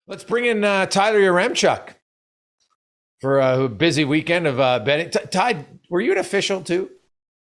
Let's bring in Tyler Yaremchuk for a busy weekend of betting. Ty, were you an official too?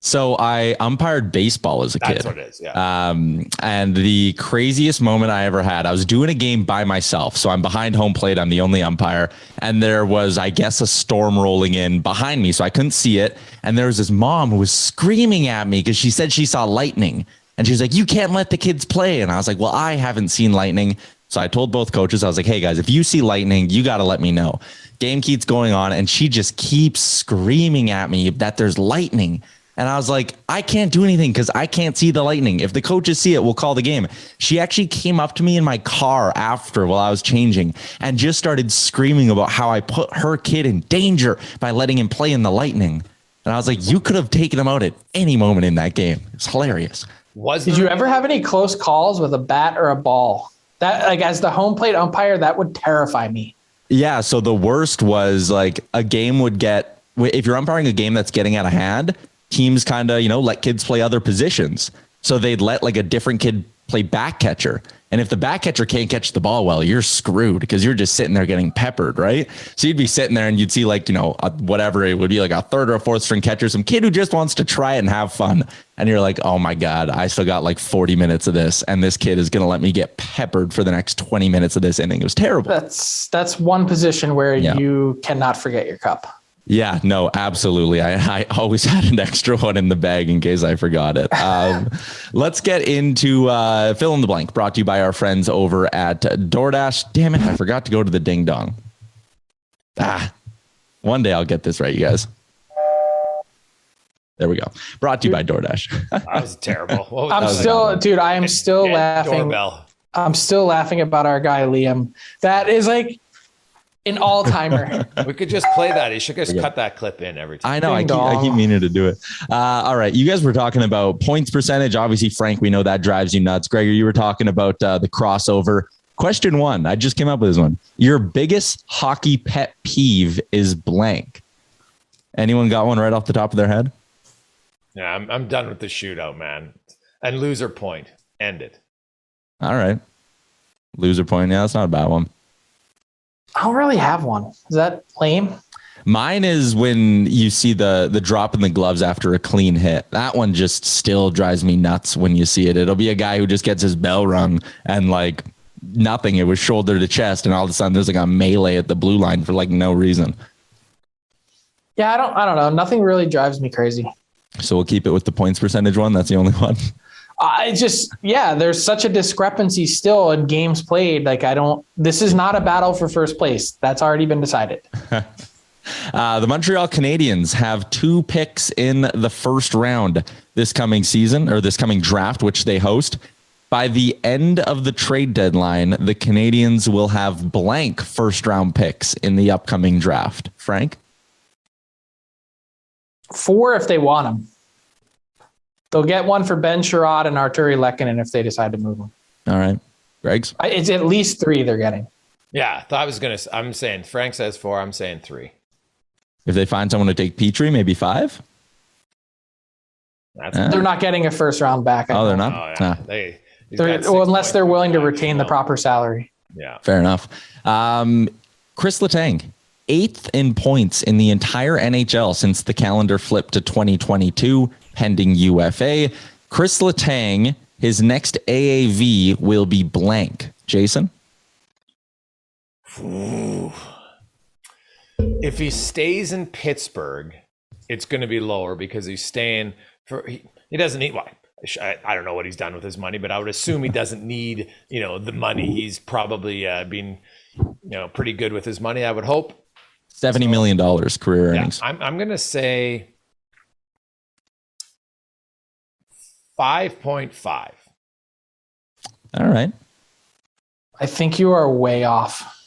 So I umpired baseball as a kid. That's what it is, yeah. And the craziest moment I ever had, I was doing a game by myself. So I'm behind home plate. I'm the only umpire. And there was, I guess, a storm rolling in behind me. So I couldn't see it. And there was this mom who was screaming at me because she said she saw lightning. And she was like, you can't let the kids play. And I was like, well, I haven't seen lightning. So I told both coaches, I was like, hey, guys, if you see lightning, you got to let me know. Game keeps going on. And she just keeps screaming at me that there's lightning. And I was like, I can't do anything because I can't see the lightning. If the coaches see it, we'll call the game. She actually came up to me in my car after while I was changing and just started screaming about how I put her kid in danger by letting him play in the lightning. And I was like, you could have taken him out at any moment in that game. It's hilarious. Did you ever have any close calls with a bat or a ball? That, like, as the home plate umpire, that would terrify me. Yeah. So the worst was like a game would get, if you're umpiring a game that's getting out of hand, teams kind of, let kids play other positions. So they'd let like a different kid play back catcher. And if the back catcher can't catch the ball well, you're screwed because you're just sitting there getting peppered, right? So you'd be sitting there and you'd see like, whatever, it would be like a third or a fourth string catcher, some kid who just wants to try it and have fun. And you're like, oh my God, I still got like 40 minutes of this. And this kid is going to let me get peppered for the next 20 minutes of this inning. It was terrible. That's one position where you cannot forget your cup. Yeah, no, absolutely. I always had an extra one in the bag in case I forgot it. Let's get into fill in the blank, brought to you by our friends over at DoorDash. Damn it, I forgot to go to the ding dong. One day I'll get this right, you guys. There we go. Brought to you by DoorDash. That was terrible. I am still laughing. Doorbell. I'm still laughing about our guy, Liam. That is like an all-timer. We could just play that. He should just cut that clip in every time. I know. I keep meaning to do it. All right. You guys were talking about points percentage. Obviously, Frank, we know that drives you nuts. Gregor, you were talking about the crossover. Question 1. I just came up with this one. Your biggest hockey pet peeve is blank. Anyone got one right off the top of their head? Yeah, I'm done with the shootout, man. And loser point. End it. All right. Loser point. Yeah, that's not a bad one. I don't really have one. Is that lame? Mine is when you see the drop in the gloves after a clean hit. That one just still drives me nuts when you see it. It'll be a guy who just gets his bell rung and like nothing. It was shoulder to chest. And all of a sudden there's like a melee at the blue line for like no reason. Yeah, I don't know. Nothing really drives me crazy. So we'll keep it with the points percentage one. That's the only one. There's such a discrepancy still in games played. Like this is not a battle for first place. That's already been decided. The Montreal Canadiens have 2 picks in the first round this coming season or this coming draft, which they host. By the end of the trade deadline, the Canadiens will have blank first round picks in the upcoming draft. Frank? 4 if they want them. They'll get one for Ben Sherrod and Arturi Lehkonen if they decide to move them. All right. Greg's? It's at least 3 they're getting. Yeah, I'm saying Frank says 4. I'm saying 3. If they find someone to take Petrie, maybe 5? They're not getting a first round back. They're not? Oh, yeah. Unless they're willing to retain the proper salary. Yeah. Fair enough. Chris Letang, 8th in points in the entire NHL since the calendar flipped to 2022, pending UFA. Chris Letang, his next AAV will be blank. Jason? Ooh. If he stays in Pittsburgh, it's going to be lower because he's staying for. He doesn't need. Well, I don't know what he's done with his money, but I would assume he doesn't need the money. He's probably been pretty good with his money. I would hope. $70 million career earnings. I'm going to say 5.5. All right. I think you are way off.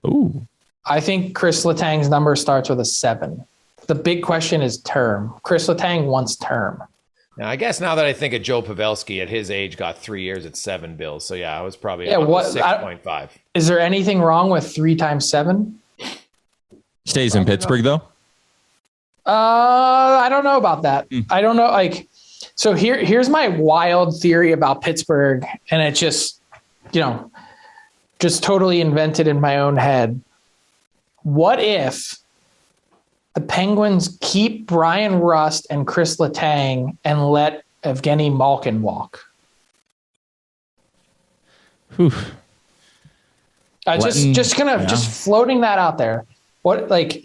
Ooh. I think Chris Letang's number starts with a 7. The big question is term. Chris Letang wants term. Now, I guess now that I think of Joe Pavelski at his age got 3 years at $7 bills. So yeah, I was probably 6.5. Is there anything wrong with 3 times 7? Stays in Pittsburgh though? I don't know about that. I don't know. So here's my wild theory about Pittsburgh. And it just, just totally invented in my own head. What if the Penguins keep Brian Rust and Chris Letang and let Evgeny Malkin walk? Whew. Just floating that out there. What, like,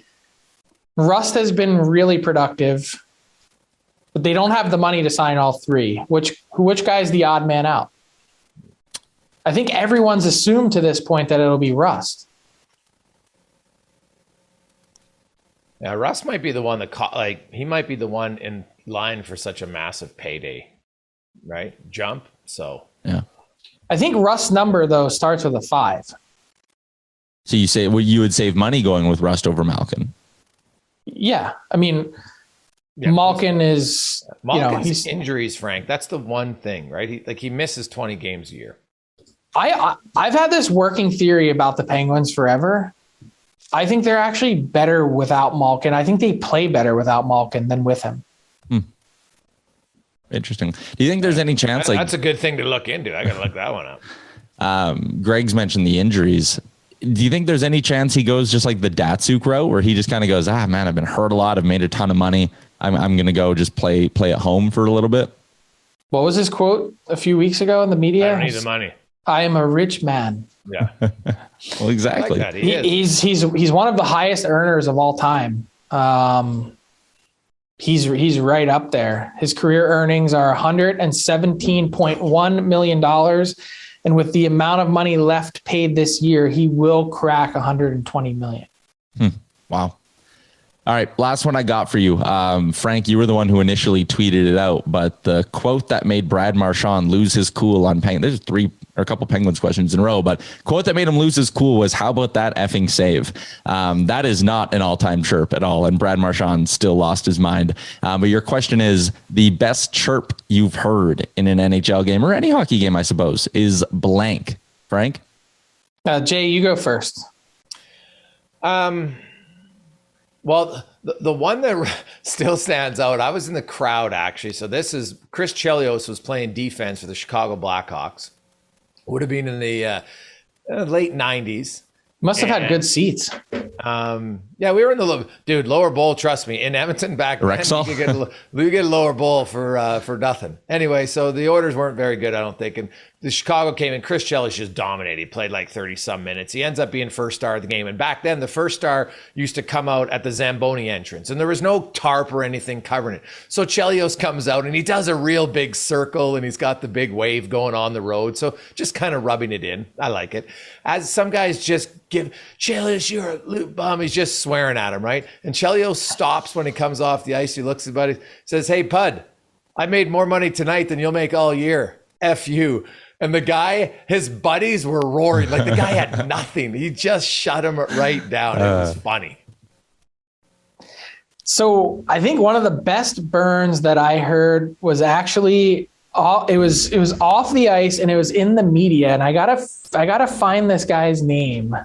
Rust has been really productive, but they don't have the money to sign all three. Which guy's the odd man out? I think everyone's assumed to this point that it'll be Rust. Yeah, Russ might be the one that he might be the one in line for such a massive payday, right? Jump. So yeah, I think Rust's number though starts with a 5. So you say you would save money going with Rust over Malkin? Yeah, I mean, yeah, Malkin is Malkin's injuries, Frank. That's the one thing, right? He misses 20 games a year. I've had this working theory about the Penguins forever. I think they're actually better without Malkin. I think they play better without Malkin than with him. Interesting. Do you think there's any chance? That's a good thing to look into. I got to look that one up. Greg's mentioned the injuries. Do you think there's any chance he goes just like the Datsuk route where he just kind of goes, man, I've been hurt a lot. I've made a ton of money. I'm going to go just play at home for a little bit. What was his quote a few weeks ago in the media? I don't need the money. I am a rich man. Yeah. Well, exactly. Like that. He's one of the highest earners of all time. He's right up there. His career earnings are $117.1 million. And with the amount of money left paid this year, he will crack $120 million. Wow. All right. Last one I got for you. Frank, you were the one who initially tweeted it out, but the quote that made Brad Marchand lose his cool on Penguins, there's a couple Penguins questions in a row, but quote that made him lose his cool was, how about that effing save? That is not an all-time chirp at all. And Brad Marchand still lost his mind. But your question is, the best chirp you've heard in an NHL game or any hockey game, I suppose, is blank. Frank? Jay, you go first. Well, the one that still stands out, I was in the crowd actually. So this is Chris Chelios was playing defense for the Chicago Blackhawks. Would have been in the late 90s. Must have had good seats. Yeah, we were in the lower bowl. Trust me, in Edmonton back then, we get a lower bowl for nothing. Anyway, so the orders weren't very good, I don't think. And the Chicago came in. Chris Chelios just dominated. He played like 30 some minutes. He ends up being first star of the game. And back then, the first star used to come out at the Zamboni entrance, and there was no tarp or anything covering it. So Chelios comes out and he does a real big circle, and he's got the big wave going on the road. So just kind of rubbing it in. I like it. As some guys just give Chelios, you're a loot bum. He's just swearing at him, right? And Chelios stops when he comes off the ice. He looks at his buddy, says, "Hey, Pud, I made more money tonight than you'll make all year. F you." And the guy, his buddies were roaring. Like the guy had nothing. He just shut him right down. It was funny. So I think one of the best burns that I heard was actually it was off the ice and it was in the media. And I gotta find this guy's name.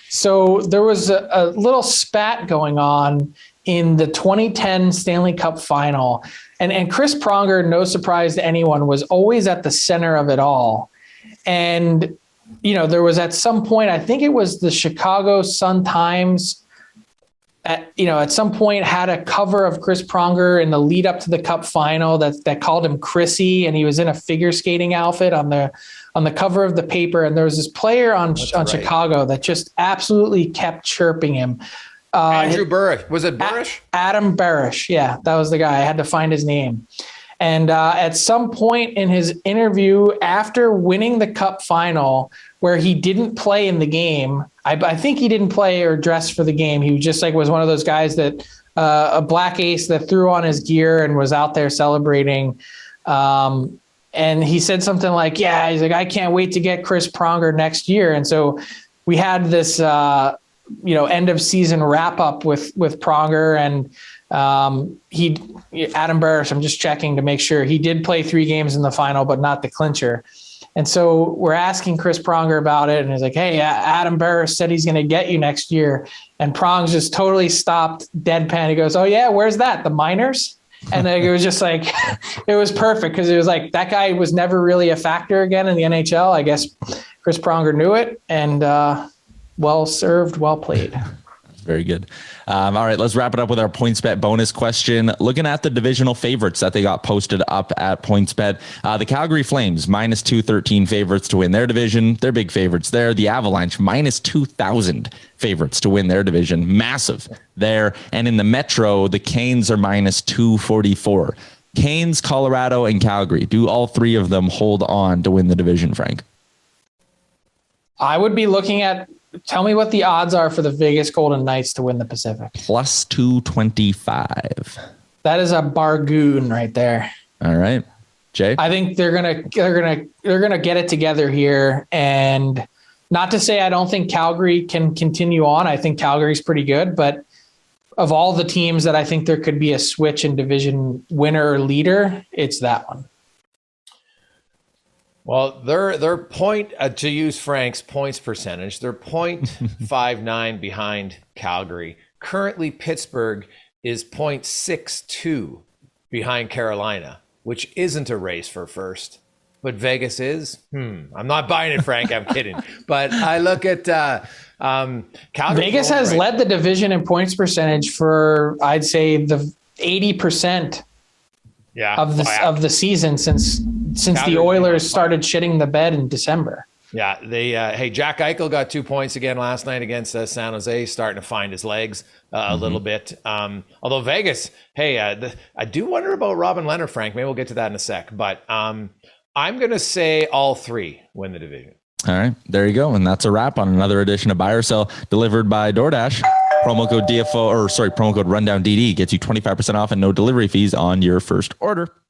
So there was a little spat going on in the 2010 Stanley Cup final. And Chris Pronger, no surprise to anyone, was always at the center of it all. And, there was at some point, I think it was the Chicago Sun-Times, at some point had a cover of Chris Pronger in the lead up to the Cup final that called him Chrissy, and he was in a figure skating outfit on the cover of the paper. And there was this player on Chicago that just absolutely kept chirping him. Andrew Barish. Was it Barish? Adam Barish. Yeah, that was the guy. I had to find his name. And at some point in his interview after winning the Cup final, where he didn't play in the game, I think he didn't play or dress for the game. He just was one of those guys that a black ace that threw on his gear and was out there celebrating. And he said something like, "Yeah, he's like, I can't wait to get Chris Pronger next year." And so we had this, end of season wrap up with Pronger, and Adam Barish, I'm just checking to make sure he did play 3 games in the final, but not the clincher. And so we're asking Chris Pronger about it, and he's like, "Hey, Adam Barish said he's going to get you next year." And Prong's just totally stopped, deadpan. He goes, "Oh yeah, where's that? The minors?" And it was just like, it was perfect because it was like that guy was never really a factor again in the NHL. I guess Chris Pronger knew it, and well served, well played. Very good. All right, let's wrap it up with our PointsBet bonus question. Looking at the divisional favorites that they got posted up at PointsBet, the Calgary Flames, minus 213 favorites to win their division. They're big favorites there. The Avalanche, minus 2,000 favorites to win their division. Massive there. And in the Metro, the Canes are minus 244. Canes, Colorado, and Calgary. Do all three of them hold on to win the division, Frank? I would be looking at, tell me what the odds are for the Vegas Golden Knights to win the Pacific. Plus 225. That is a bargain right there. All right. Jay? I think they're gonna get it together here. And not to say I don't think Calgary can continue on. I think Calgary's pretty good, but of all the teams that I think there could be a switch in division winner or leader, it's that one. Well, their point, to use Frank's points percentage, they're 0.59 behind Calgary. Currently, Pittsburgh is 0.62 behind Carolina, which isn't a race for first. But Vegas is? I'm not buying it, Frank. I'm kidding. But I look at Calgary. Vegas has led the division in points percentage for, I'd say, the 80% of the season since the Oilers started shitting the bed in December. Yeah, hey, Jack Eichel got 2 points again last night against San Jose, starting to find his legs a little bit. Although Vegas, hey, I do wonder about Robin Leonard, Frank. Maybe we'll get to that in a sec. But I'm going to say all three win the division. All right, there you go. And that's a wrap on another edition of Buy or Sell delivered by DoorDash. Promo code Rundown DD gets you 25% off and no delivery fees on your first order.